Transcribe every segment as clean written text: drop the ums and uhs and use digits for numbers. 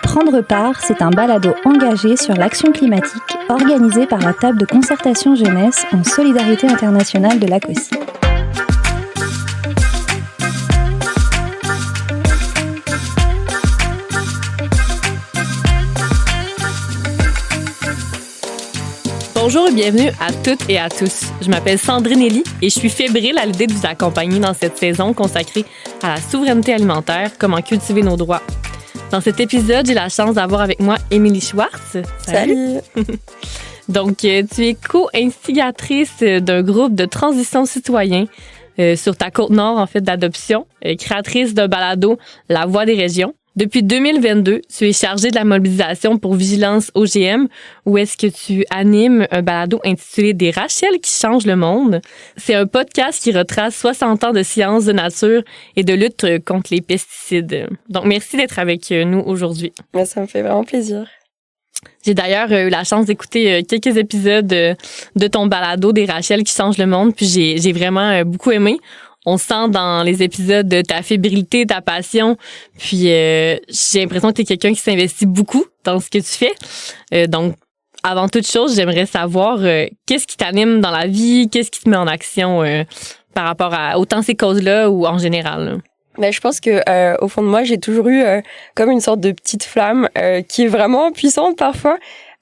Prendre part, c'est un balado engagé sur l'action climatique organisé par la table de concertation jeunesse en solidarité internationale de l'ACOSI. Bonjour et bienvenue à toutes et à tous. Je m'appelle Sandrine Elie et je suis fébrile à l'idée de vous accompagner dans cette saison consacrée à la souveraineté alimentaire, comment cultiver nos droits. Dans cet épisode, j'ai la chance d'avoir avec moi Émilie Schwartz. Salut! Donc, tu es co-instigatrice d'un groupe de transition citoyen sur ta côte nord, en fait, d'adoption, créatrice d'un balado La Voix des régions. Depuis 2022, tu es chargée de la mobilisation pour Vigilance OGM, où est-ce que tu animes un balado intitulé Des Rachels qui changent le monde. C'est un podcast qui retrace 60 ans de sciences de nature et de lutte contre les pesticides. Donc, merci d'être avec nous aujourd'hui. Mais ça me fait vraiment plaisir. J'ai d'ailleurs eu la chance d'écouter quelques épisodes de ton balado Des Rachels qui changent le monde, puis j'ai vraiment beaucoup aimé. On sent dans les épisodes de ta fébrilité, ta passion, puis j'ai l'impression que tu es quelqu'un qui s'investit beaucoup dans ce que tu fais. Donc, avant toute chose, j'aimerais savoir qu'est-ce qui t'anime dans la vie, qu'est-ce qui te met en action par rapport à autant ces causes-là ou en général. Mais je pense que au fond de moi, j'ai toujours eu comme une sorte de petite flamme qui est vraiment puissante parfois.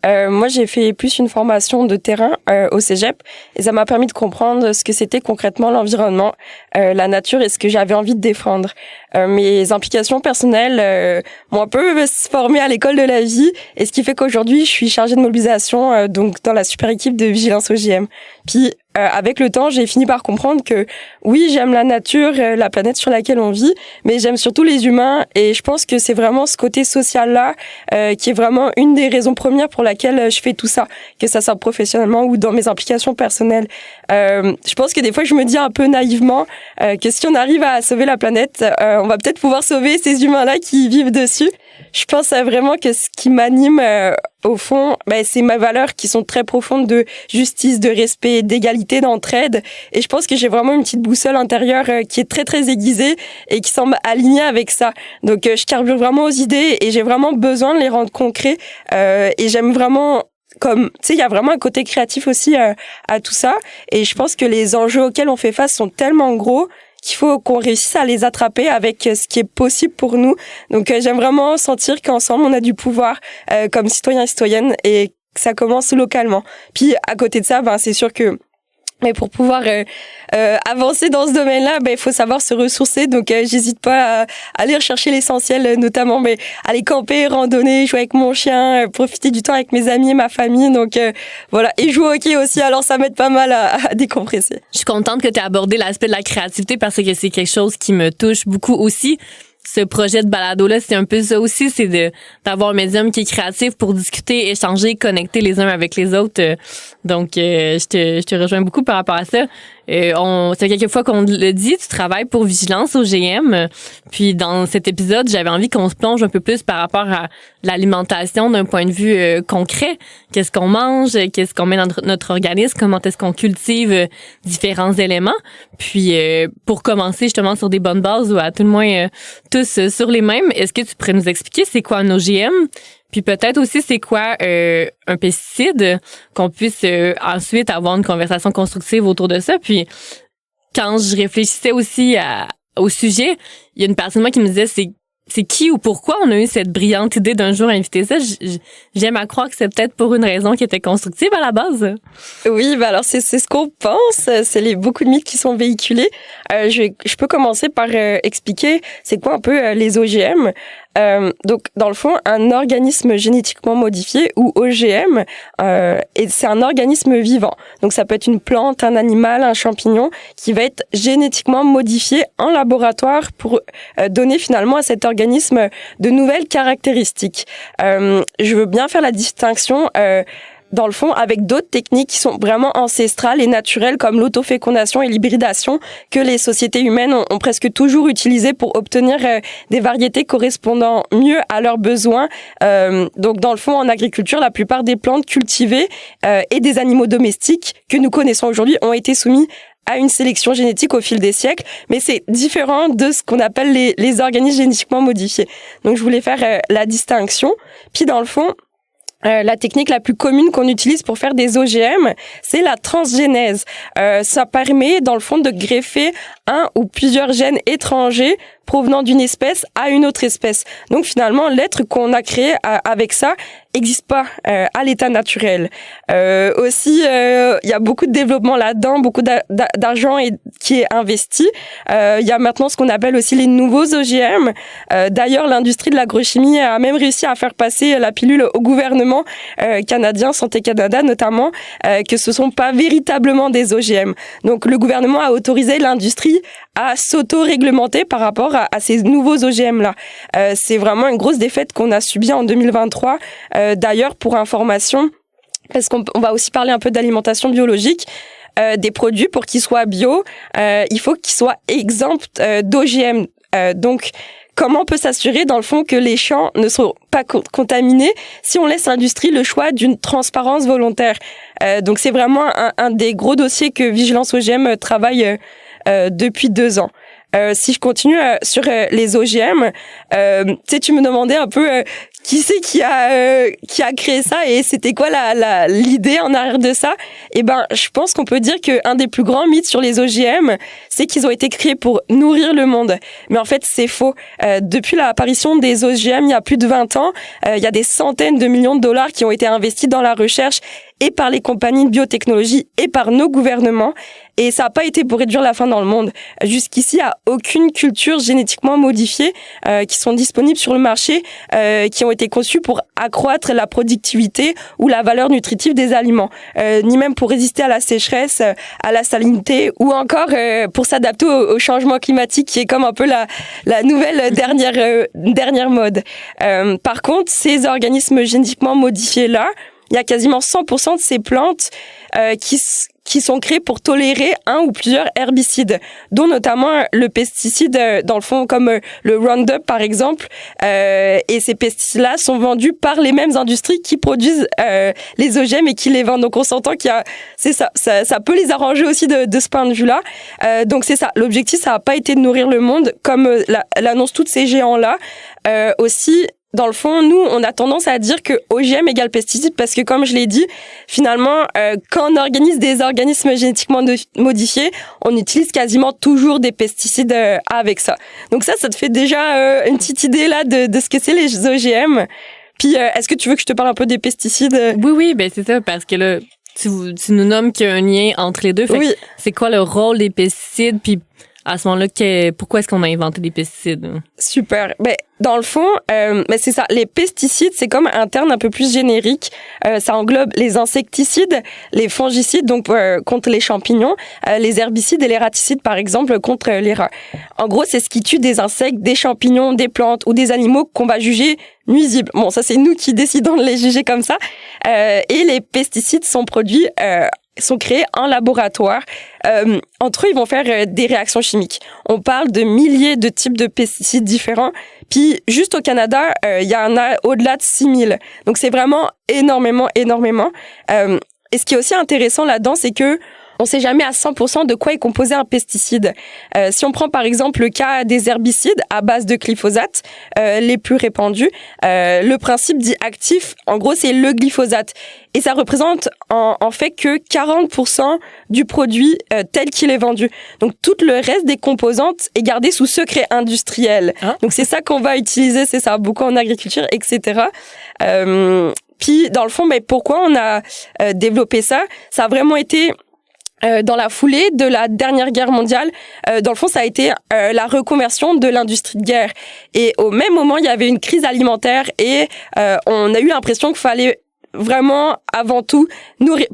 Moi, j'ai fait plus une formation de terrain au cégep et ça m'a permis de comprendre ce que c'était concrètement l'environnement, la nature et ce que j'avais envie de défendre. Mes implications personnelles m'ont un peu formée à l'école de la vie et ce qui fait qu'aujourd'hui, je suis chargée de mobilisation donc dans la super équipe de Vigilance OGM. Puis avec le temps, j'ai fini par comprendre que oui, j'aime la nature, la planète sur laquelle on vit, mais j'aime surtout les humains et je pense que c'est vraiment ce côté social-là qui est vraiment une des raisons premières pour laquelle je fais tout ça, que ça soit professionnellement ou dans mes implications personnelles. Je pense que des fois, je me dis un peu naïvement que si on arrive à sauver la planète, on va peut-être pouvoir sauver ces humains-là qui vivent dessus. Je pense vraiment que ce qui m'anime au fond, c'est mes valeurs qui sont très profondes de justice, de respect, d'égalité, d'entraide. Et je pense que j'ai vraiment une petite boussole intérieure qui est très, très aiguisée et qui semble alignée avec ça. Donc, je carbure vraiment aux idées et j'ai vraiment besoin de les rendre concrets. Et j'aime vraiment... Comme, tu sais, il y a vraiment un côté créatif aussi à tout ça. Et je pense que les enjeux auxquels on fait face sont tellement gros qu'il faut qu'on réussisse à les attraper avec ce qui est possible pour nous. Donc, j'aime vraiment sentir qu'ensemble, on a du pouvoir comme citoyens et citoyennes et que ça commence localement. Puis, à côté de ça, c'est sûr que mais pour pouvoir avancer dans ce domaine-là, il faut savoir se ressourcer. Donc, j'hésite pas à aller rechercher l'essentiel, notamment aller camper, randonner, jouer avec mon chien, profiter du temps avec mes amis et ma famille. Donc, voilà. Et jouer au hockey aussi. Alors, ça m'aide pas mal à décompresser. Je suis contente que tu aies abordé l'aspect de la créativité parce que c'est quelque chose qui me touche beaucoup aussi. Ce projet de balado-là, c'est un peu ça aussi, c'est d'avoir un médium qui est créatif pour discuter, échanger, connecter les uns avec les autres. Donc, je te rejoins beaucoup par rapport à ça. C'est quelques fois qu'on le dit, tu travailles pour Vigilance OGM. Puis, dans cet épisode, j'avais envie qu'on se plonge un peu plus par rapport à l'alimentation d'un point de vue concret. Qu'est-ce qu'on mange? Qu'est-ce qu'on met dans notre organisme? Comment est-ce qu'on cultive différents éléments? Puis, pour commencer justement sur des bonnes bases ou à tout le moins tous sur les mêmes, est-ce que tu pourrais nous expliquer c'est quoi un OGM? Puis peut-être aussi c'est quoi un pesticide, qu'on puisse ensuite avoir une conversation constructive autour de ça. Puis quand je réfléchissais aussi au sujet, il y a une personne moi qui me disait c'est qui ou pourquoi on a eu cette brillante idée d'un jour inviter ça. J'aime à croire que c'est peut-être pour une raison qui était constructive à la base. Oui, alors c'est ce qu'on pense. C'est beaucoup de mythes qui sont véhiculés. Je peux commencer par expliquer c'est quoi un peu les OGM. Donc, dans le fond, un organisme génétiquement modifié ou OGM, et c'est un organisme vivant. Donc, ça peut être une plante, un animal, un champignon qui va être génétiquement modifié en laboratoire pour donner finalement à cet organisme de nouvelles caractéristiques. Je veux bien faire la distinction dans le fond, avec d'autres techniques qui sont vraiment ancestrales et naturelles, comme l'autofécondation et l'hybridation, que les sociétés humaines ont presque toujours utilisées pour obtenir des variétés correspondant mieux à leurs besoins. Donc, dans le fond, en agriculture, la plupart des plantes cultivées et des animaux domestiques que nous connaissons aujourd'hui ont été soumis à une sélection génétique au fil des siècles, mais c'est différent de ce qu'on appelle les organismes génétiquement modifiés. Donc je voulais faire la distinction. Puis dans le fond, la technique la plus commune qu'on utilise pour faire des OGM, c'est la transgénèse. Ça permet, dans le fond, de greffer un ou plusieurs gènes étrangers provenant d'une espèce à une autre espèce. Donc finalement, l'être qu'on a créé avec ça n'existe pas à l'état naturel. Aussi, il y a beaucoup de développement là-dedans, beaucoup d'argent qui est investi. Il y a maintenant ce qu'on appelle aussi les nouveaux OGM. D'ailleurs, l'industrie de l'agrochimie a même réussi à faire passer la pilule au gouvernement canadien, Santé Canada notamment, que ce sont pas véritablement des OGM. Donc le gouvernement a autorisé l'industrie à s'auto-réglementer par rapport à ces nouveaux OGM-là. C'est vraiment une grosse défaite qu'on a subie en 2023. D'ailleurs, pour information, parce qu'on va aussi parler un peu d'alimentation biologique, des produits, pour qu'ils soient bio, il faut qu'ils soient exempts d'OGM. Donc, comment on peut s'assurer, dans le fond, que les champs ne seront pas contaminés si on laisse l'industrie le choix d'une transparence volontaire? Donc, c'est vraiment un des gros dossiers que Vigilance OGM travaille depuis 2 ans. Si je continue sur les OGM, tu me demandais un peu qui c'est qui a créé ça et c'était quoi l'idée en arrière de ça. Eh ben, je pense qu'on peut dire que un des plus grands mythes sur les OGM, c'est qu'ils ont été créés pour nourrir le monde. Mais en fait, c'est faux. Depuis l'apparition des OGM il y a plus de 20 ans, il y a des centaines de millions de dollars qui ont été investis dans la recherche et par les compagnies de biotechnologie et par nos gouvernements. Et ça n'a pas été pour réduire la faim dans le monde. Jusqu'ici, il n'y a aucune culture génétiquement modifiée qui sont disponibles sur le marché, qui ont été conçues pour accroître la productivité ou la valeur nutritive des aliments, ni même pour résister à la sécheresse, à la salinité, ou encore pour s'adapter au changement climatique, qui est comme un peu la nouvelle dernière mode. Par contre, ces organismes génétiquement modifiés-là, il y a quasiment 100% de ces plantes qui sont créées pour tolérer un ou plusieurs herbicides, dont notamment le pesticide, dans le fond, comme le Roundup par exemple. Et ces pesticides-là sont vendus par les mêmes industries qui produisent les OGM et qui les vendent. Donc on s'entend ça peut les arranger aussi de ce point de vue-là. Donc c'est ça. L'objectif, ça n'a pas été de nourrir le monde, comme l'annoncent tous ces géants-là. Aussi, dans le fond, nous, on a tendance à dire que OGM égale pesticide parce que, comme je l'ai dit, finalement, quand on organise des organismes génétiquement modifiés, on utilise quasiment toujours des pesticides avec ça. Donc ça te fait déjà une petite idée là de ce que c'est les OGM. Puis, est-ce que tu veux que je te parle un peu des pesticides? Oui, ben c'est ça, parce que là, tu nous nommes qu'il y a un lien entre les deux. Fait oui. C'est quoi le rôle des pesticides? Puis à ce moment-là, pourquoi est-ce qu'on a inventé des pesticides? Super. Ben, dans le fond, c'est ça. Les pesticides, c'est comme un terme un peu plus générique. Ça englobe les insecticides, les fongicides, donc contre les champignons, les herbicides et les raticides, par exemple, contre les rats. En gros, c'est ce qui tue des insectes, des champignons, des plantes ou des animaux qu'on va juger nuisibles. Bon, ça, c'est nous qui décidons de les juger comme ça. Et les pesticides sont créés en laboratoire. Entre eux, ils vont faire des réactions chimiques. On parle de milliers de types de pesticides différents. Puis, juste au Canada, il y en a au-delà de 6000. Donc, c'est vraiment énormément. Et ce qui est aussi intéressant là-dedans, c'est que on sait jamais à 100% de quoi est composé un pesticide. Si on prend par exemple le cas des herbicides à base de glyphosate, les plus répandus, le principe dit actif, en gros, c'est le glyphosate. Et ça représente en fait que 40% du produit tel qu'il est vendu. Donc tout le reste des composantes est gardé sous secret industriel. Hein? Donc c'est ça qu'on va utiliser, c'est ça, beaucoup en agriculture, etc. Puis dans le fond, pourquoi on a développé ça? Ça a vraiment été dans la foulée de la dernière guerre mondiale. Dans le fond, ça a été la reconversion de l'industrie de guerre. Et au même moment, il y avait une crise alimentaire et on a eu l'impression qu'il fallait vraiment, avant tout,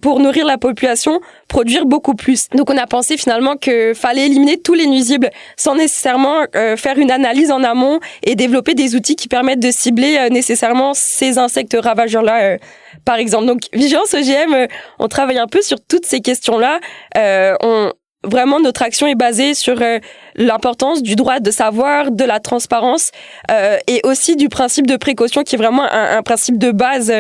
pour nourrir la population, produire beaucoup plus. Donc on a pensé finalement qu'il fallait éliminer tous les nuisibles sans nécessairement faire une analyse en amont et développer des outils qui permettent de cibler nécessairement ces insectes ravageurs-là, par exemple. Donc Vigilance OGM, on travaille un peu sur toutes ces questions-là. Vraiment, notre action est basée sur l'importance du droit de savoir, de la transparence et aussi du principe de précaution qui est vraiment un principe de base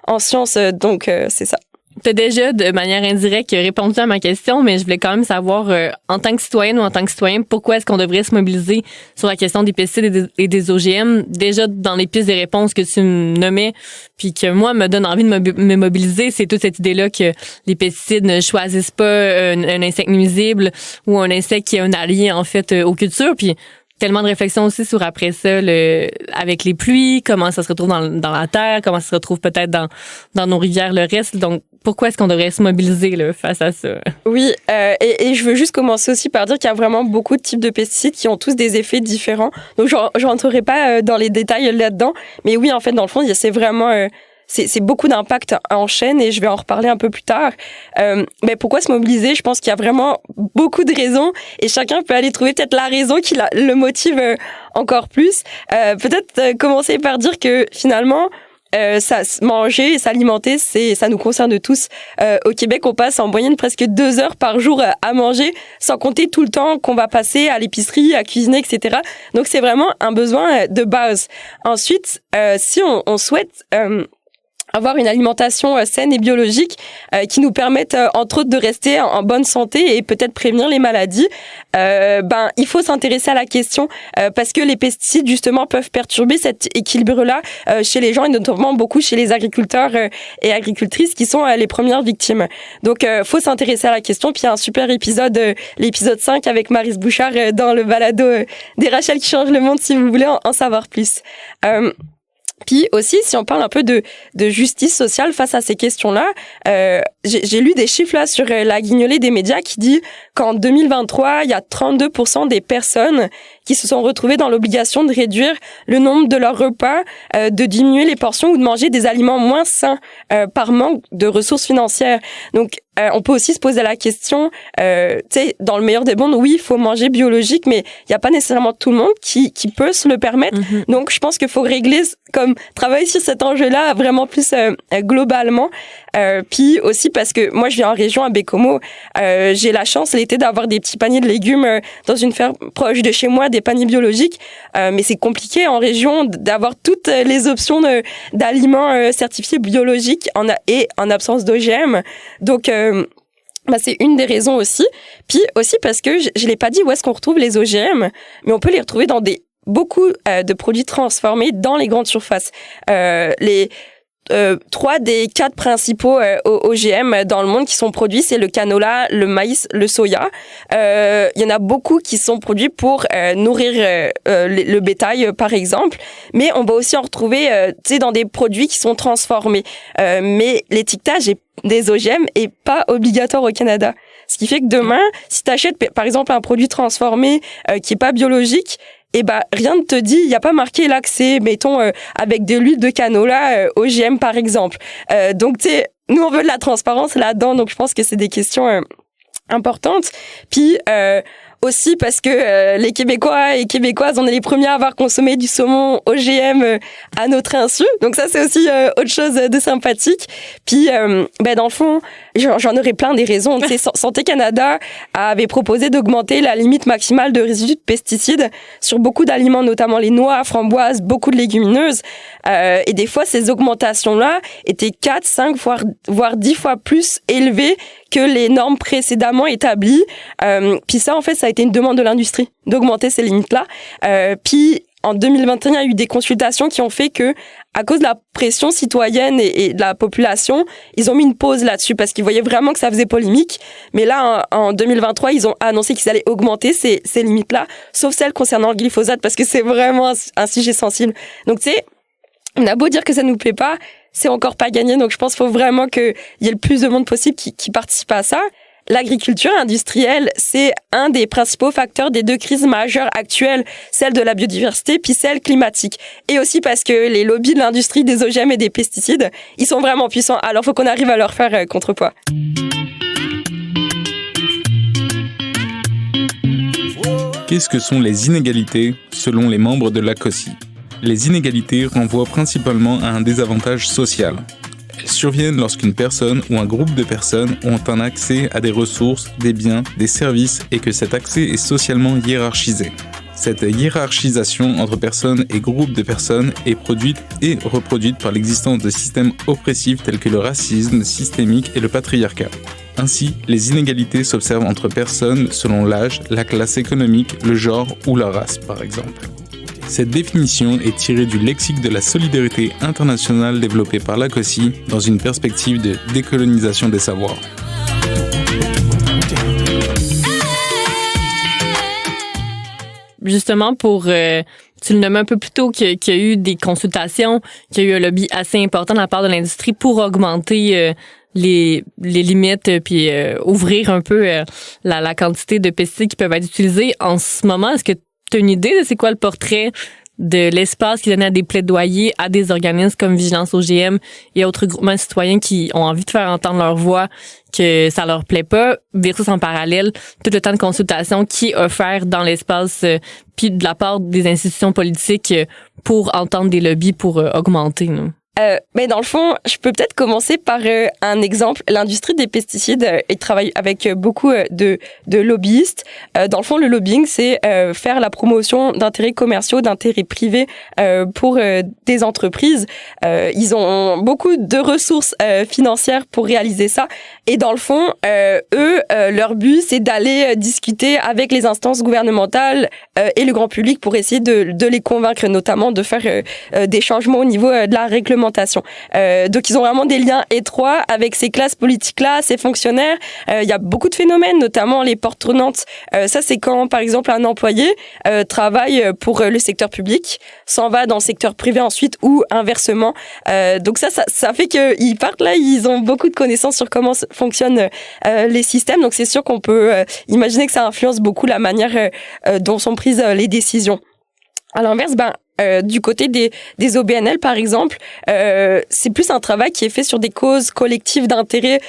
en sciences. Donc, c'est ça. t'as déjà, de manière indirecte, répondu à ma question, mais je voulais quand même savoir, en tant que citoyenne ou en tant que citoyen, pourquoi est-ce qu'on devrait se mobiliser sur la question des pesticides et des OGM? Déjà, dans les pistes des réponses que tu me nommais, puis que moi, me donne envie de me mobiliser, c'est toute cette idée-là que les pesticides ne choisissent pas un insecte nuisible ou un insecte qui est un allié, en fait, aux cultures. Puis tellement de réflexions aussi sur après ça, avec les pluies, comment ça se retrouve dans la terre, comment ça se retrouve peut-être dans nos rivières, le reste. Donc, pourquoi est-ce qu'on devrait se mobiliser là, face à ça? Oui, et je veux juste commencer aussi par dire qu'il y a vraiment beaucoup de types de pesticides qui ont tous des effets différents. Donc, je rentrerai pas dans les détails là-dedans. Mais oui, en fait, dans le fond, c'est vraiment... C'est beaucoup d'impact en chaîne et je vais en reparler un peu plus tard. Mais pourquoi se mobiliser? Je pense qu'il y a vraiment beaucoup de raisons et chacun peut aller trouver peut-être la raison qui le motive encore plus. Peut-être commencer par dire que finalement, manger et s'alimenter, ça nous concerne tous. Au Québec, on passe en moyenne presque 2 heures par jour à manger, sans compter tout le temps qu'on va passer à l'épicerie, à cuisiner, etc. Donc c'est vraiment un besoin de base. Ensuite, si on souhaite avoir une alimentation saine et biologique qui nous permette entre autres de rester en bonne santé et peut-être prévenir les maladies, il faut s'intéresser à la question parce que les pesticides justement peuvent perturber cet équilibre-là chez les gens et notamment beaucoup chez les agriculteurs et agricultrices qui sont les premières victimes. Donc faut s'intéresser à la question. Puis il y a un super épisode, l'épisode 5 avec Maryse Bouchard dans le balado des Rachel qui changent le monde si vous voulez en savoir plus. Puis aussi, si on parle un peu de justice sociale face à ces questions-là, j'ai lu des chiffres là sur la guignolée des médias qui dit qu'en 2023, il y a 32% des personnes qui se sont retrouvées dans l'obligation de réduire le nombre de leurs repas, de diminuer les portions ou de manger des aliments moins sains par manque de ressources financières. Donc, on peut aussi se poser la question, tu sais, dans le meilleur des mondes, oui, il faut manger biologique, mais il n'y a pas nécessairement tout le monde qui peut se le permettre. Mm-hmm. Donc, je pense qu'il faut régler, travailler sur cet enjeu-là vraiment plus globalement. Puis aussi parce que moi, je vis en région à Bécomo, j'ai la chance l'été d'avoir des petits paniers de légumes dans une ferme proche de chez moi, des paniers biologiques, mais c'est compliqué en région d'avoir toutes les options d'aliments certifiés biologiques en absence d'OGM. Donc, c'est une des raisons aussi. Puis aussi parce que je l'ai pas dit où est-ce qu'on retrouve les OGM, mais on peut les retrouver dans beaucoup de produits transformés dans les grandes surfaces. Les 3 des 4 principaux OGM dans le monde qui sont produits, c'est le canola, le maïs, le soya. Il y en a beaucoup qui sont produits pour nourrir le bétail, par exemple. Mais on va aussi en retrouver dans des produits qui sont transformés. Mais l'étiquetage des OGM est pas obligatoire au Canada. Ce qui fait que demain, si tu achètes par exemple un produit transformé qui est pas biologique, rien ne te dit, il y a pas marqué là que c'est, mettons, avec de l'huile de canola OGM par exemple. Donc tu sais, nous on veut de la transparence là-dedans, donc je pense que c'est des questions importantes. Puis aussi parce que les Québécois et Québécoises, on est les premiers à avoir consommé du saumon OGM à notre insu. Donc ça, c'est aussi autre chose de sympathique. Puis, dans le fond, j'en aurais plein des raisons. Santé Canada avait proposé d'augmenter la limite maximale de résidus de pesticides sur beaucoup d'aliments, notamment les noix, framboises, beaucoup de légumineuses. Et des fois, ces augmentations-là étaient 4, 5, voire 10 fois plus élevées que les normes précédemment établies. Puis ça, en fait, ça a été une demande de l'industrie d'augmenter ces limites-là. Puis en 2021, il y a eu des consultations qui ont fait que, à cause de la pression citoyenne et de la population, ils ont mis une pause là-dessus parce qu'ils voyaient vraiment que ça faisait polémique. Mais là, en 2023, ils ont annoncé qu'ils allaient augmenter ces limites-là, sauf celles concernant le glyphosate parce que c'est vraiment un sujet sensible. Donc, tu sais, on a beau dire que ça nous plaît pas, c'est encore pas gagné. Donc, je pense qu'il faut vraiment qu'il y ait le plus de monde possible qui participe à ça. L'agriculture industrielle, c'est un des principaux facteurs des 2 crises majeures actuelles, celle de la biodiversité puis celle climatique. Et aussi parce que les lobbies de l'industrie des OGM et des pesticides, ils sont vraiment puissants. Alors, faut qu'on arrive à leur faire contrepoids. Qu'est-ce que sont les inégalités selon les membres de l'ACOSI ? Les inégalités renvoient principalement à un désavantage social. Elles surviennent lorsqu'une personne ou un groupe de personnes ont un accès à des ressources, des biens, des services et que cet accès est socialement hiérarchisé. Cette hiérarchisation entre personnes et groupes de personnes est produite et reproduite par l'existence de systèmes oppressifs tels que le racisme systémique et le patriarcat. Ainsi, les inégalités s'observent entre personnes selon l'âge, la classe économique, le genre ou la race, par exemple. Cette définition est tirée du lexique de la solidarité internationale développé par la COSI dans une perspective de décolonisation des savoirs. Justement, tu le nommais un peu plus tôt qu'il y a eu des consultations, qu'il y a eu un lobby assez important de la part de l'industrie pour augmenter les limites puis ouvrir un peu la quantité de pesticides qui peuvent être utilisés en ce moment. Est-ce que tu as une idée de c'est quoi le portrait de l'espace qui donnait à des plaidoyers à des organismes comme Vigilance OGM et autres groupements citoyens qui ont envie de faire entendre leur voix, que ça leur plaît pas, versus en parallèle tout le temps de consultation qui est offert dans l'espace puis de la part des institutions politiques pour entendre des lobbies pour augmenter, nous? Mais dans le fond, je peux peut-être commencer par un exemple. L'industrie des pesticides travaille avec beaucoup de lobbyistes. Dans le fond, le lobbying, c'est faire la promotion d'intérêts commerciaux, d'intérêts privés pour des entreprises. Ils ont beaucoup de ressources financières pour réaliser ça. Et dans le fond, eux, leur but, c'est d'aller discuter avec les instances gouvernementales et le grand public pour essayer de les convaincre, notamment de faire des changements au niveau de la réglementation. Donc ils ont vraiment des liens étroits avec ces classes politiques-là, ces fonctionnaires. Il y a beaucoup de phénomènes, notamment les portes tournantes. Ça, c'est quand, par exemple, un employé travaille pour le secteur public, s'en va dans le secteur privé ensuite ou inversement. Donc ça fait qu'ils partent là, ils ont beaucoup de connaissances sur comment fonctionnent les systèmes. Donc c'est sûr qu'on peut imaginer que ça influence beaucoup la manière dont sont prises les décisions. À l'inverse, du côté des OBNL, par exemple, c'est plus un travail qui est fait sur des causes collectives d'intérêt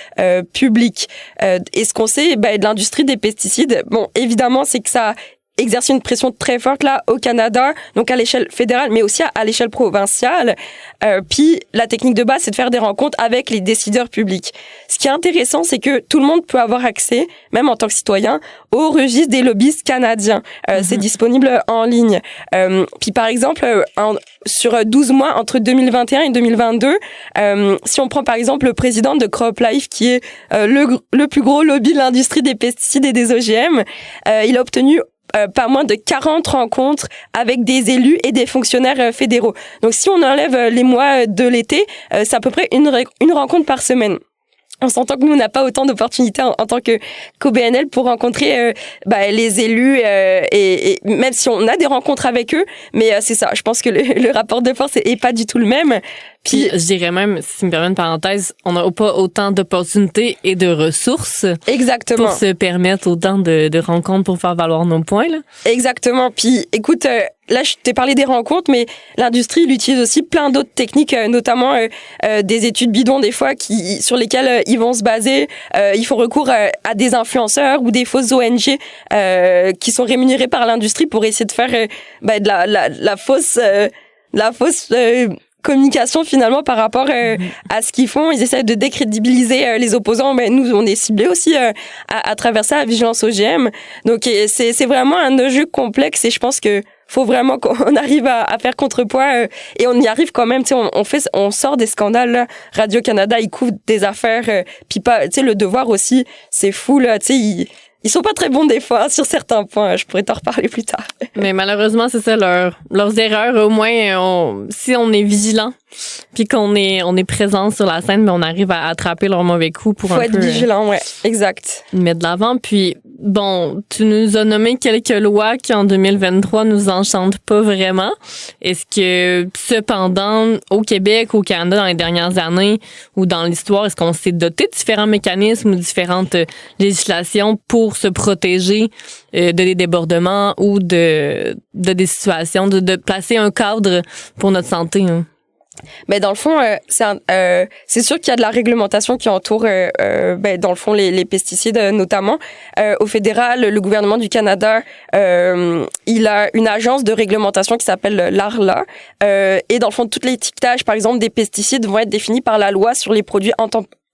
public. Et ce qu'on sait de l'industrie des pesticides, bon, évidemment, c'est que ça exercer une pression très forte là au Canada, donc à l'échelle fédérale, mais aussi à l'échelle provinciale. Puis la technique de base, c'est de faire des rencontres avec les décideurs publics. Ce qui est intéressant, c'est que tout le monde peut avoir accès, même en tant que citoyen, au registre des lobbyistes canadiens. C'est disponible en ligne. Puis par exemple, sur 12 mois entre 2021 et 2022, si on prend par exemple le président de CropLife, qui est le plus gros lobby de l'industrie des pesticides et des OGM, il a obtenu pas moins de 40 rencontres avec des élus et des fonctionnaires fédéraux. Donc si on enlève les mois de l'été, c'est à peu près une rencontre par semaine. On s'entend que nous, on n'a pas autant d'opportunités en tant qu'OBNL pour rencontrer les élus et même si on a des rencontres avec eux, mais c'est ça. Je pense que le rapport de force est pas du tout le même. Puis je dirais même, si tu me permets une parenthèse, on n'a pas autant d'opportunités et de ressources. Exactement. Pour se permettre autant de rencontres pour faire valoir nos points, là. Exactement. Puis écoute, là je t'ai parlé des rencontres, mais l'industrie il utilise aussi plein d'autres techniques, notamment des études bidons des fois sur lesquelles ils vont se baser. Ils font recours à des influenceurs ou des fausses ONG qui sont rémunérées par l'industrie pour essayer de faire de la fausse communication finalement par rapport à ce qu'ils font. Ils essaient de décrédibiliser les opposants. Nous, on est ciblés aussi à travers ça, à Vigilance OGM. Donc, c'est vraiment un jeu complexe et je pense que faut vraiment qu'on arrive à faire contrepoids et on y arrive quand même. Tu sais, on sort des scandales. Là. Radio-Canada, ils couvrent des affaires. Puis pas, tu sais, Le Devoir aussi, c'est fou là. Tu sais, ils sont pas très bons des fois sur certains points. Je pourrais t'en reparler plus tard. Mais malheureusement, c'est ça leurs erreurs. Au moins, si on est vigilant, puis qu'on est présent sur la scène, mais on arrive à attraper leurs mauvais coups pour faut être vigilant, ouais, exact. Mettre de l'avant. Puis bon, tu nous as nommé quelques lois qui en 2023 nous enchantent pas vraiment. Est-ce que cependant, au Québec, au Canada, dans les dernières années ou dans l'histoire, est-ce qu'on s'est doté de différents mécanismes ou différentes législations pour se protéger de des débordements ou de des situations, de placer un cadre pour notre santé, hein? Mais dans le fond, c'est sûr qu'il y a de la réglementation qui entoure, dans le fond, les pesticides notamment. Au fédéral, le gouvernement du Canada, il a une agence de réglementation qui s'appelle l'ARLA. Et dans le fond, tout l'étiquetage, par exemple, des pesticides vont être définis par la loi sur les produits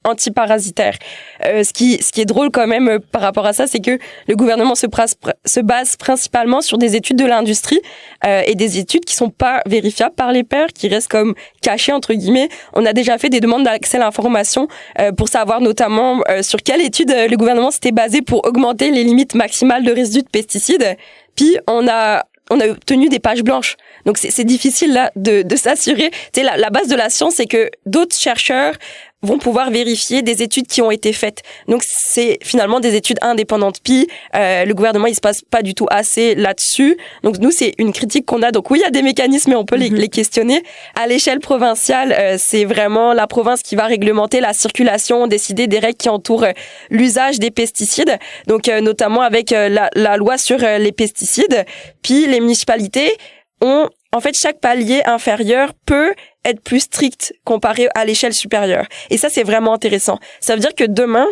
antiparasitaires. Ce qui est drôle quand même par rapport à ça, c'est que le gouvernement se base principalement sur des études de l'industrie et des études qui sont pas vérifiables par les pairs, qui restent comme cachées entre guillemets. On a déjà fait des demandes d'accès à l'information pour savoir notamment sur quelle étude le gouvernement s'était basé pour augmenter les limites maximales de résidus de pesticides. Puis on a obtenu des pages blanches. Donc c'est difficile là de s'assurer. Tu sais, la base de la science, c'est que d'autres chercheurs vont pouvoir vérifier des études qui ont été faites. Donc c'est finalement des études indépendantes. Puis le gouvernement, il se passe pas du tout assez là-dessus. Donc nous, c'est une critique qu'on a. Donc oui, il y a des mécanismes et on peut les questionner. À l'échelle provinciale, c'est vraiment la province qui va réglementer la circulation, décider des règles qui entourent l'usage des pesticides. Donc notamment avec la loi sur les pesticides. Puis les municipalités ont, en fait, chaque palier inférieur peut être plus strict comparé à l'échelle supérieure. Et ça, c'est vraiment intéressant. Ça veut dire que demain,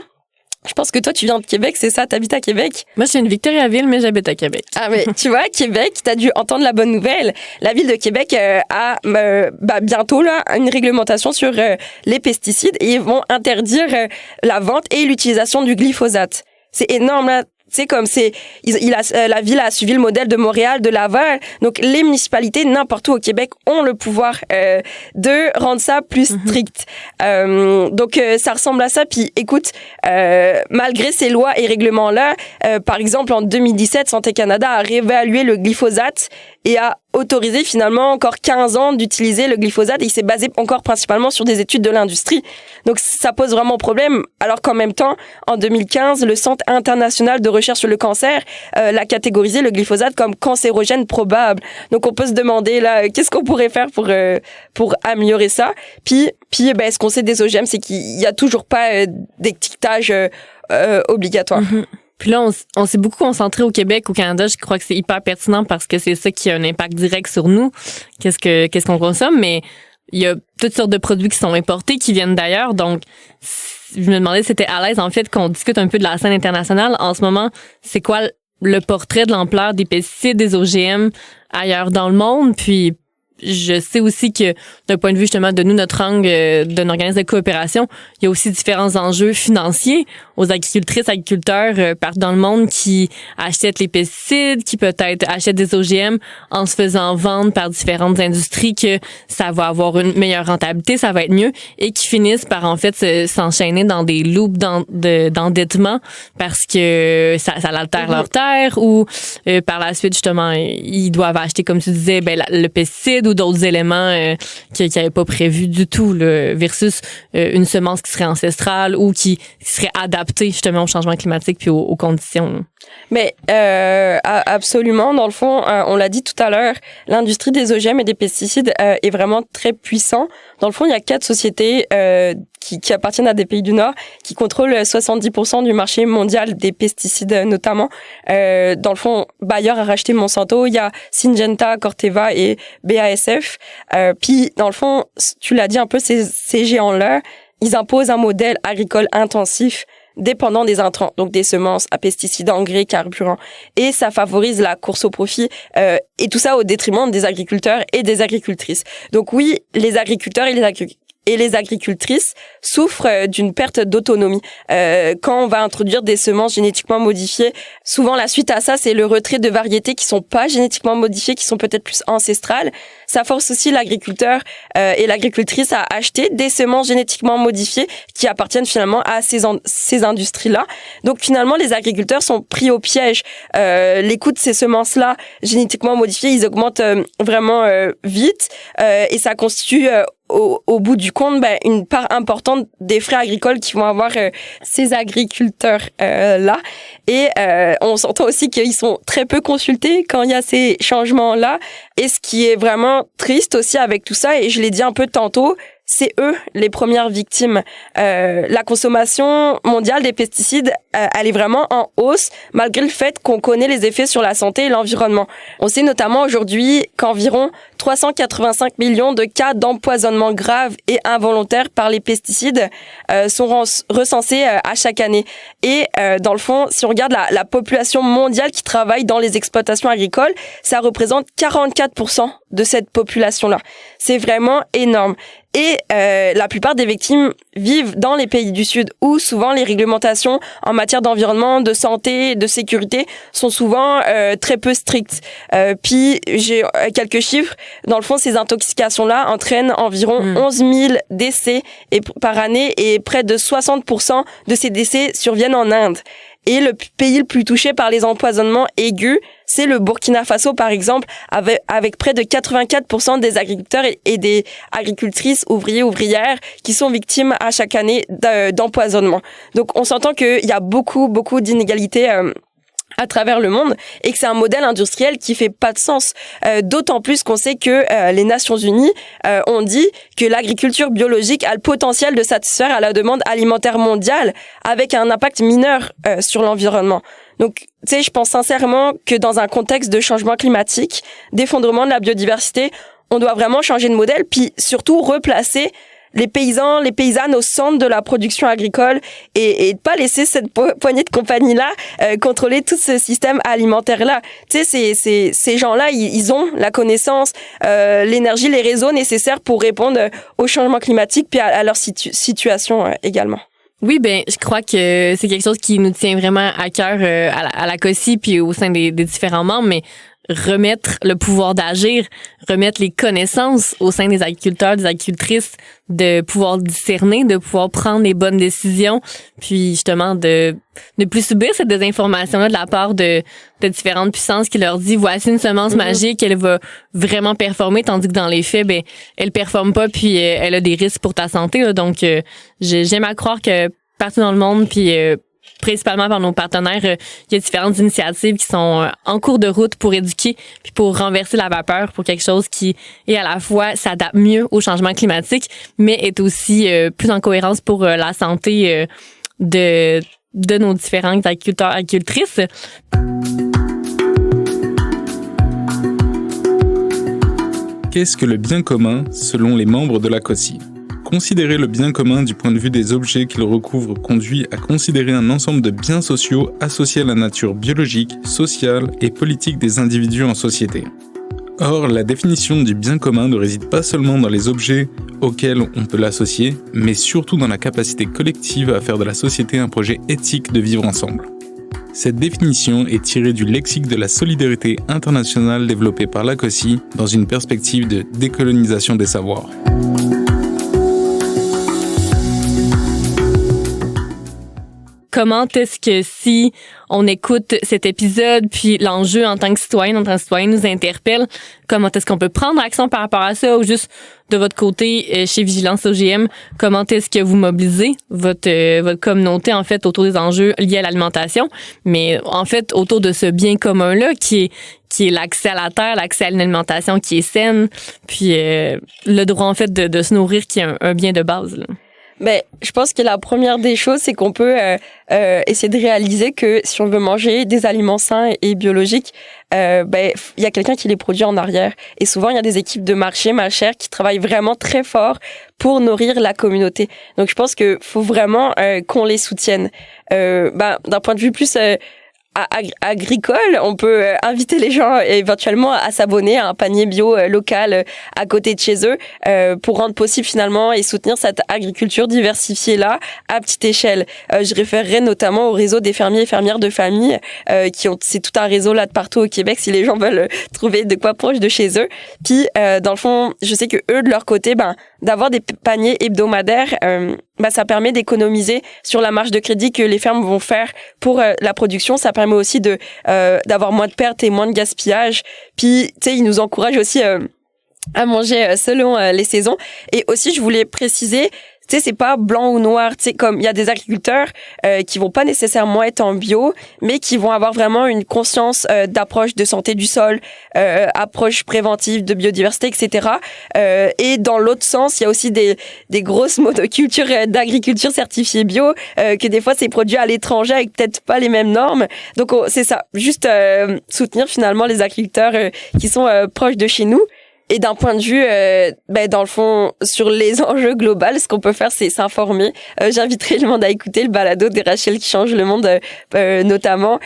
je pense que toi, tu viens de Québec, c'est ça? T'habites à Québec? Moi, je suis une Victoriaville, mais j'habite à Québec. Ah, mais tu vois, Québec, t'as dû entendre la bonne nouvelle. La ville de Québec a bientôt là une réglementation sur les pesticides et ils vont interdire la vente et l'utilisation du glyphosate. C'est énorme, là. C'est comme la ville a suivi le modèle de Montréal, de Laval. Donc les municipalités n'importe où au Québec ont le pouvoir de rendre ça plus strict. Donc ça ressemble à ça. Puis écoute, malgré ces lois et règlements là, par exemple en 2017, Santé Canada a réévalué le glyphosate et a autorisé finalement encore 15 ans d'utiliser le glyphosate et il s'est basé encore principalement sur des études de l'industrie. Donc ça pose vraiment problème. Alors qu'en même temps, en 2015, le Centre international de recherche sur le cancer l'a catégorisé le glyphosate comme cancérogène probable. Donc on peut se demander là, qu'est-ce qu'on pourrait faire pour améliorer ça. Puis ce qu'on sait des OGM, c'est qu'il y a toujours pas d'étiquetage obligatoire. Puis là, on s'est beaucoup concentré au Québec, au Canada. Je crois que c'est hyper pertinent parce que c'est ça qui a un impact direct sur nous. Qu'est-ce qu'on consomme? Mais il y a toutes sortes de produits qui sont importés, qui viennent d'ailleurs. Donc, je me demandais si c'était à l'aise, en fait, qu'on discute un peu de la scène internationale. En ce moment, c'est quoi le portrait de l'ampleur des pesticides, des OGM ailleurs dans le monde? Puis, je sais aussi que d'un point de vue justement de nous, notre angle d'un organisme de coopération, il y a aussi différents enjeux financiers aux agricultrices, agriculteurs partout dans le monde qui achètent les pesticides, qui peut-être achètent des OGM en se faisant vendre par différentes industries que ça va avoir une meilleure rentabilité, ça va être mieux et qui finissent par en fait s'enchaîner dans des loops d'endettement parce que ça altère leur terre ou par la suite justement ils doivent acheter comme tu disais le pesticide ou d'autres éléments qu'ils n'avaient pas prévus du tout là, versus une semence qui serait ancestrale ou qui serait adaptée justement au changement climatique puis aux conditions. Mais absolument, dans le fond, on l'a dit tout à l'heure, l'industrie des OGM et des pesticides est vraiment très puissant. Dans le fond, il y a 4 sociétés qui appartiennent à des pays du Nord, qui contrôlent 70% du marché mondial des pesticides notamment. Dans le fond, Bayer a racheté Monsanto, il y a Syngenta, Corteva et BASF. Puis, dans le fond, tu l'as dit un peu, ces géants-là, ils imposent un modèle agricole intensif dépendant des intrants, donc des semences à pesticides, engrais, carburants. Et ça favorise la course au profit et tout ça au détriment des agriculteurs et des agricultrices. Donc oui, les agriculteurs et les agricultrices souffrent d'une perte d'autonomie. Quand on va introduire des semences génétiquement modifiées, souvent la suite à ça, c'est le retrait de variétés qui sont pas génétiquement modifiées, qui sont peut-être plus ancestrales. Ça force aussi l'agriculteur et l'agricultrice à acheter des semences génétiquement modifiées qui appartiennent finalement à ces industries-là. Donc finalement, les agriculteurs sont pris au piège. Les coûts de ces semences-là génétiquement modifiées, ils augmentent vraiment vite et ça constitue au bout du compte, une part importante des frais agricoles qui vont avoir ces agriculteurs là. Et on s'entend aussi qu'ils sont très peu consultés quand il y a ces changements-là. Et ce qui est vraiment triste aussi avec tout ça, et je l'ai dit un peu tantôt, c'est eux les premières victimes. La consommation mondiale des pesticides, elle est vraiment en hausse malgré le fait qu'on connaît les effets sur la santé et l'environnement. On sait notamment aujourd'hui qu'environ 385 millions de cas d'empoisonnement grave et involontaire par les pesticides sont recensés à chaque année. Et dans le fond, si on regarde la population mondiale qui travaille dans les exploitations agricoles, ça représente 44% de cette population-là. C'est vraiment énorme. Et la plupart des victimes vivent dans les pays du Sud où souvent les réglementations en matière d'environnement, de santé, de sécurité sont souvent très peu strictes. Puis j'ai quelques chiffres. Dans le fond, ces intoxications-là entraînent environ 11 000 décès par année et près de 60% de ces décès surviennent en Inde. Et le pays le plus touché par les empoisonnements aigus, c'est le Burkina Faso, par exemple, avec près de 84% des agriculteurs et des agricultrices, ouvrières, qui sont victimes à chaque année d'empoisonnement. Donc, on s'entend qu'il y a beaucoup d'inégalités à travers le monde et que c'est un modèle industriel qui fait pas de sens. D'autant plus qu'on sait que les Nations Unies ont dit que l'agriculture biologique a le potentiel de satisfaire à la demande alimentaire mondiale avec un impact mineur sur l'environnement. Donc, tu sais, je pense sincèrement que dans un contexte de changement climatique, d'effondrement de la biodiversité, on doit vraiment changer de modèle puis surtout replacer les paysans, les paysannes au centre de la production agricole et de pas laisser cette poignée de compagnie-là contrôler tout ce système alimentaire-là. Tu sais, ces gens-là, ils ont la connaissance, l'énergie, les réseaux nécessaires pour répondre au changement climatique puis à leur situation également. Oui, ben je crois que c'est quelque chose qui nous tient vraiment à cœur à la COSI puis au sein des différents membres, mais remettre le pouvoir d'agir, remettre les connaissances au sein des agriculteurs, des agricultrices, de pouvoir discerner, de pouvoir prendre les bonnes décisions, puis justement de ne plus subir cette désinformation-là de la part de différentes puissances qui leur dit voici une semence magique, elle va vraiment performer, tandis que dans les faits, ben elle performe pas, puis elle a des risques pour ta santé. Là. Donc j'aime à croire que partout dans le monde, puis principalement par nos partenaires, il y a différentes initiatives qui sont en cours de route pour éduquer puis pour renverser la vapeur pour quelque chose qui est à la fois s'adapte mieux au changement climatique, mais est aussi plus en cohérence pour la santé de nos différents agriculteurs et agricultrices. Qu'est-ce que le bien commun selon les membres de la COSI ? Considérer le bien commun du point de vue des objets qu'il recouvre conduit à considérer un ensemble de biens sociaux associés à la nature biologique, sociale et politique des individus en société. Or, la définition du bien commun ne réside pas seulement dans les objets auxquels on peut l'associer, mais surtout dans la capacité collective à faire de la société un projet éthique de vivre ensemble. Cette définition est tirée du lexique de la solidarité internationale développé par la COSI dans une perspective de décolonisation des savoirs. Comment est-ce que si on écoute cet épisode, puis l'enjeu en tant que citoyenne, nous interpelle, comment est-ce qu'on peut prendre action par rapport à ça, ou juste de votre côté, chez Vigilance OGM, comment est-ce que vous mobilisez votre communauté, en fait, autour des enjeux liés à l'alimentation, mais en fait, autour de ce bien commun-là, qui est l'accès à la terre, l'accès à une alimentation qui est saine, puis le droit, en fait, de se nourrir, qui est un bien de base, là. Ben, je pense que la première des choses, c'est qu'on peut essayer de réaliser que si on veut manger des aliments sains et biologiques, ben il y a quelqu'un qui les produit en arrière. Et souvent, il y a des équipes de marché, machères, qui travaillent vraiment très fort pour nourrir la communauté. Donc, je pense que faut vraiment qu'on les soutienne. Ben, d'un point de vue plus agricole, on peut inviter les gens éventuellement à s'abonner à un panier bio local à côté de chez eux pour rendre possible finalement et soutenir cette agriculture diversifiée là à petite échelle. Je référerai notamment au réseau des fermiers et fermières de famille c'est tout un réseau là de partout au Québec si les gens veulent trouver de quoi proche de chez eux. Puis dans le fond, je sais que eux de leur côté, ben d'avoir des paniers hebdomadaires, ça permet d'économiser sur la marge de crédit que les fermes vont faire pour la production. Ça permet aussi d'avoir moins de pertes et moins de gaspillage. Puis, tu sais, ils nous encouragent aussi à manger selon les saisons. Et aussi, je voulais préciser, tu sais, c'est pas blanc ou noir. Tu sais, comme il y a des agriculteurs qui vont pas nécessairement être en bio, mais qui vont avoir vraiment une conscience d'approche de santé du sol, approche préventive de biodiversité, etc. Et dans l'autre sens, il y a aussi des grosses monocultures d'agriculture certifiée bio, que des fois c'est produit à l'étranger avec peut-être pas les mêmes normes. Donc c'est ça, juste soutenir finalement les agriculteurs qui sont proches de chez nous. Et d'un point de vue, dans le fond, sur les enjeux globaux, ce qu'on peut faire, c'est s'informer. J'inviterai le monde à écouter le balado des Rachel qui change le monde, notamment.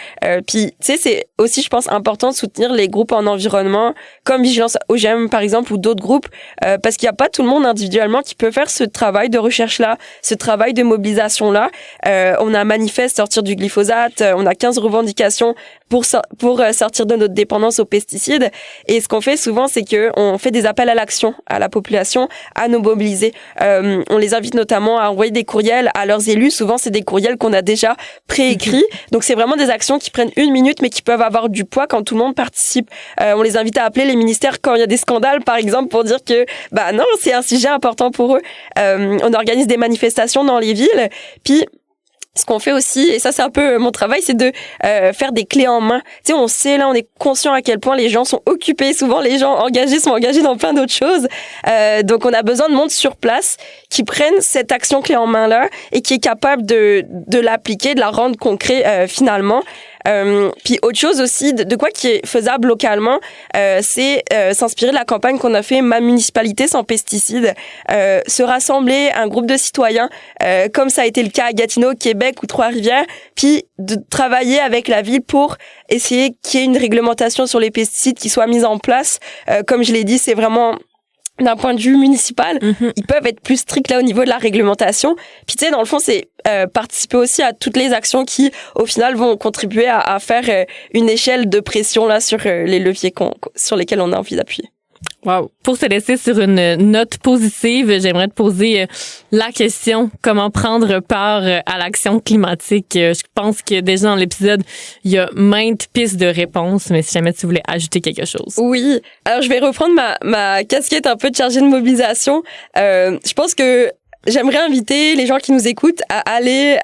Puis, tu sais, c'est aussi, je pense, important de soutenir les groupes en environnement, comme Vigilance OGM, par exemple, ou d'autres groupes, parce qu'il n'y a pas tout le monde individuellement qui peut faire ce travail de recherche-là, ce travail de mobilisation-là. On a un manifeste sortir du glyphosate, on a 15 revendications pour sortir de notre dépendance aux pesticides. Et ce qu'on fait souvent, c'est que on fait des appels à l'action à la population, à nous mobiliser. On les invite notamment à envoyer des courriels à leurs élus. Souvent, c'est des courriels qu'on a déjà préécrits. Donc, c'est vraiment des actions qui prennent 1 minute, mais qui peuvent avoir du poids quand tout le monde participe. On les invite à appeler les ministères quand il y a des scandales, par exemple, pour dire que, non, c'est un sujet important pour eux. On organise des manifestations dans les villes. Puis, ce qu'on fait aussi, et ça c'est un peu mon travail, c'est de faire des clés en main. Tu sais, on sait, là, on est conscient à quel point les gens sont occupés. Souvent, les gens engagés sont engagés dans plein d'autres choses. Donc, on a besoin de monde sur place qui prennent cette action clé en main-là et qui est capable de l'appliquer, de la rendre concret finalement. Puis autre chose aussi, de quoi qui est faisable localement, c'est s'inspirer de la campagne qu'on a fait Ma municipalité sans pesticides, se rassembler un groupe de citoyens, comme ça a été le cas à Gatineau, Québec ou Trois-Rivières, puis de travailler avec la ville pour essayer qu'il y ait une réglementation sur les pesticides qui soit mise en place. Comme je l'ai dit, c'est vraiment d'un point de vue municipal, ils peuvent être plus stricts là au niveau de la réglementation. Puis tu sais, dans le fond, c'est participer aussi à toutes les actions qui, au final, vont contribuer à faire une échelle de pression là sur les leviers sur lesquels on a envie d'appuyer. Wow. Pour te laisser sur une note positive, j'aimerais te poser la question, comment prendre part à l'action climatique? Je pense que déjà dans l'épisode, il y a maintes pistes de réponses, mais si jamais tu voulais ajouter quelque chose. Oui. Alors, je vais reprendre ma casquette un peu de chargée de mobilisation. Je pense que j'aimerais inviter les gens qui nous écoutent à aller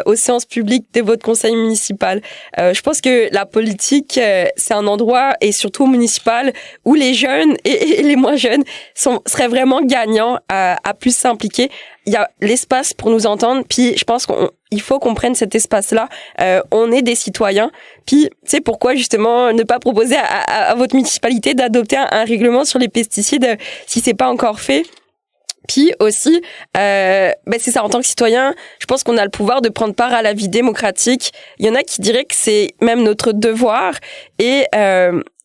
aux séances publiques de votre conseil municipal. Je pense que la politique, c'est un endroit, et surtout municipal, où les jeunes et les moins jeunes seraient vraiment gagnants à plus s'impliquer. Il y a l'espace pour nous entendre, puis je pense qu'il faut qu'on prenne cet espace-là. On est des citoyens, puis tu sais pourquoi justement ne pas proposer à votre municipalité d'adopter un règlement sur les pesticides si c'est pas encore fait. Puis aussi, c'est ça, en tant que citoyen, je pense qu'on a le pouvoir de prendre part à la vie démocratique. Il y en a qui diraient que c'est même notre devoir. Et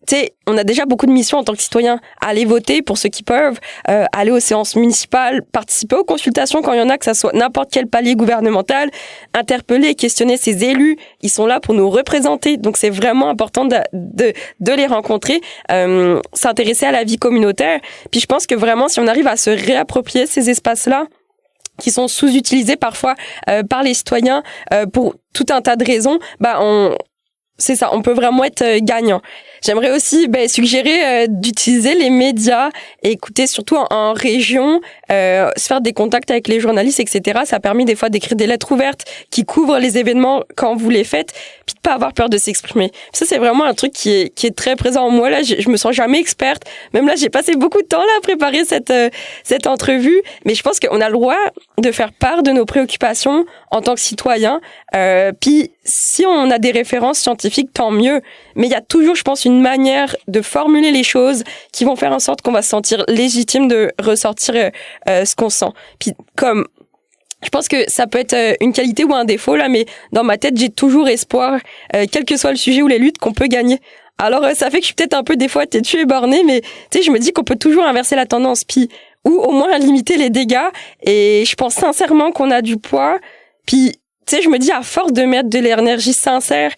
tu sais, on a déjà beaucoup de missions en tant que citoyen. Aller voter pour ceux qui peuvent, aller aux séances municipales, participer aux consultations quand il y en a, que ça soit n'importe quel palier gouvernemental, interpeller, questionner ses élus. Ils sont là pour nous représenter. Donc, c'est vraiment important de les rencontrer, s'intéresser à la vie communautaire. Puis, je pense que vraiment, si on arrive à se réapproprier ces espaces-là, qui sont sous-utilisés parfois par les citoyens pour tout un tas de raisons, c'est ça, on peut vraiment être gagnant. J'aimerais aussi suggérer d'utiliser les médias et écouter surtout en région, se faire des contacts avec les journalistes, etc. Ça permet des fois d'écrire des lettres ouvertes qui couvrent les événements quand vous les faites, puis de pas avoir peur de s'exprimer. Ça, c'est vraiment un truc qui est très présent en moi. Là, je me sens jamais experte. Même là, j'ai passé beaucoup de temps là à préparer cette entrevue, mais je pense qu'on a le droit de faire part de nos préoccupations en tant que citoyen. Puis si on a des références scientifiques, tant mieux. Mais il y a toujours, je pense, une manière de formuler les choses qui vont faire en sorte qu'on va se sentir légitime de ressortir ce qu'on sent. Puis comme je pense que ça peut être une qualité ou un défaut là, mais dans ma tête, j'ai toujours espoir, quel que soit le sujet ou les luttes, qu'on peut gagner. Alors ça fait que je suis peut-être un peu des fois têtue et bornée, mais tu sais, je me dis qu'on peut toujours inverser la tendance, puis ou au moins limiter les dégâts. Et je pense sincèrement qu'on a du poids. Puis tu sais, je me dis, à force de mettre de l'énergie sincère,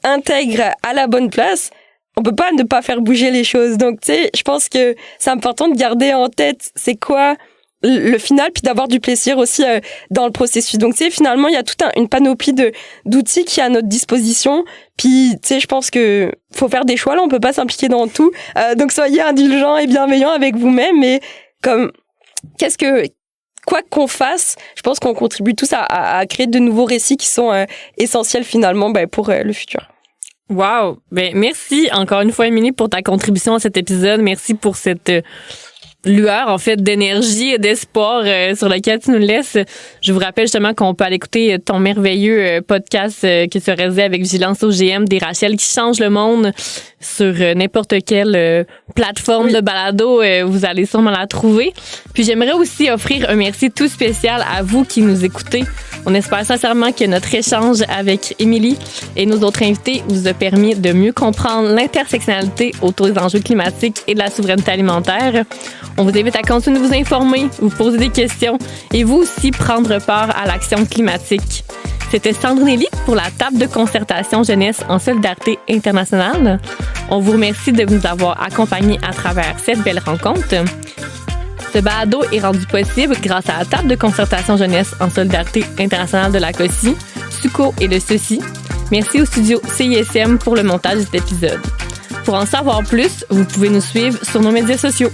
intègre à la bonne place, on peut pas ne pas faire bouger les choses. Donc, tu sais, je pense que c'est important de garder en tête c'est quoi le final, puis d'avoir du plaisir aussi dans le processus. Donc, tu sais, finalement, il y a toute une panoplie d'outils qui est à notre disposition. Puis, tu sais, je pense que faut faire des choix. Là, on peut pas s'impliquer dans tout. Donc, soyez indulgents et bienveillants avec vous-même. Mais comme, quoi qu'on fasse, je pense qu'on contribue tous à créer de nouveaux récits qui sont essentiels finalement pour le futur. Wow! Merci encore une fois, Émilie, pour ta contribution à cet épisode. Merci pour cette lueur, en fait, d'énergie et d'espoir sur lequel tu nous laisses. Je vous rappelle justement qu'on peut aller écouter ton merveilleux podcast que tu as réalisé avec Vigilance OGM des Rachel qui change le monde sur n'importe quelle plateforme de balado. Vous allez sûrement la trouver. Puis j'aimerais aussi offrir un merci tout spécial à vous qui nous écoutez. On espère sincèrement que notre échange avec Émilie et nos autres invités vous a permis de mieux comprendre l'intersectionnalité autour des enjeux climatiques et de la souveraineté alimentaire. On vous invite à continuer de vous informer, vous poser des questions et vous aussi prendre part à l'action climatique. C'était Sandrine Elie pour la table de concertation jeunesse en solidarité internationale. On vous remercie de nous avoir accompagnés à travers cette belle rencontre. Ce balado est rendu possible grâce à la table de concertation jeunesse en solidarité internationale de la COSI, SUCO et le CECI. Merci au studio CISM pour le montage de cet épisode. Pour en savoir plus, vous pouvez nous suivre sur nos médias sociaux.